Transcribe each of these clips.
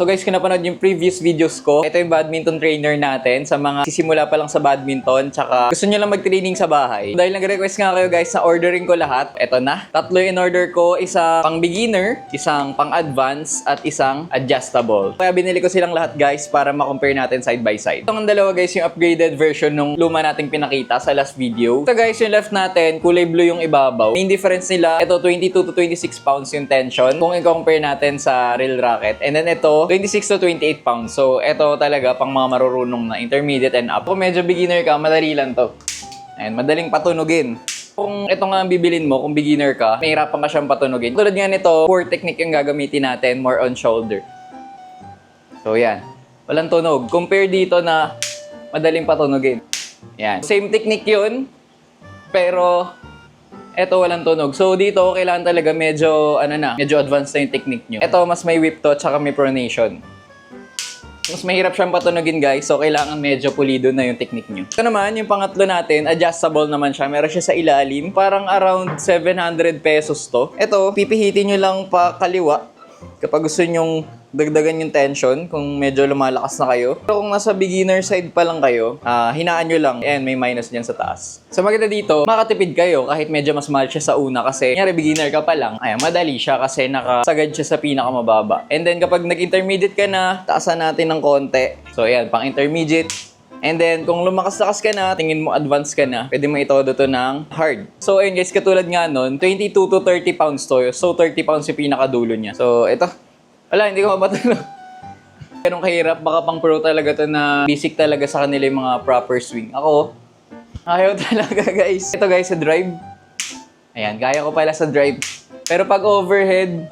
So guys, kung napanood yung previous videos ko, ito yung badminton trainer natin sa mga sisimula pa lang sa badminton, tsaka gusto nyo lang mag-training sa bahay. Dahil nag-request nga kayo guys na ordering ko lahat, eto na. Tatlo yung in-order ko, isang pang beginner, isang pang advance, at isang adjustable. Kaya binili ko silang lahat guys para ma-compare natin side by side. Itong dalawa guys yung upgraded version nung luma nating pinakita sa last video. Ito guys yung left natin, kulay blue yung ibabaw. Main difference nila, ito 22 to 26 pounds yung tension kung i-compare natin sa real racket. And then ito, 26 to 28 pounds. So, ito talaga pang mga marurunong na intermediate and up. Kung medyo beginner ka, madali lang to. And madaling patunugin. Kung ito nga ang bibilin mo, kung beginner ka, mahirapan ka siyang patunugin. Tulad nga nito, core technique yung gagamitin natin, more on shoulder. So, yan. Walang tunog. Compare dito na madaling patunugin. Yan. Same technique yun, pero eto walang tunog. So dito kailangan talaga medyo medyo advanced na yung technique nyo. Eto mas may whip to tsaka may pronation. Mas mahirap siyang patunugin guys, so kailangan medyo pulido na yung technique nyo. Ito naman, yung pangatlo natin, adjustable naman siya. Meron siya sa ilalim, parang around 700 pesos to. Ito, pipihitin nyo lang pa kaliwa kapag gusto nyong dagdagan yung tension kung medyo lumalakas na kayo. Pero kung nasa beginner side pa lang kayo, hinaan nyo lang. Ayan, may minus dyan sa taas. So maganda dito, makatipid kayo kahit medyo mas mahal siya sa una kasi nyari beginner ka pa lang. Ayan, madali siya kasi nakasagad siya sa pinakamababa. And then kapag nag-intermediate ka na, taasan natin ng konti. So ayan, pang intermediate. And then, kung lumakas-lakas ka na, tingin mo advance ka na, pwede mo itodo to ng hard. So, ayun guys, katulad nga nun, 22 to 30 pounds to. So, 30 pounds yung pinakadulo niya. So, ito. Wala, hindi ko mabatalo. Ganun kahirap, baka pang pro talaga to na basic talaga sa kanila yung mga proper swing. Ako, ayaw talaga guys. Ito guys, sa drive. Ayan, kaya ko pala sa drive. Pero pag overhead,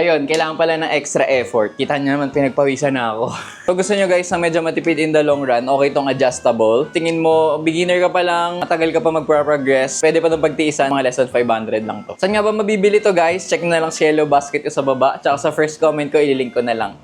ayun, kailangan pala ng extra effort. Kita nyo naman, pinagpawisan na ako. Kung gusto nyo guys na medyo matipid in the long run, okay itong adjustable. Tingin mo, beginner ka pa lang, matagal ka pa magpa-progress, pwede pa itong pagtiisan, mga less than 500 lang to. Saan nga ba mabibili to guys? Check na lang si Yellow Basket ko sa baba, tsaka sa first comment ko, ililink ko na lang.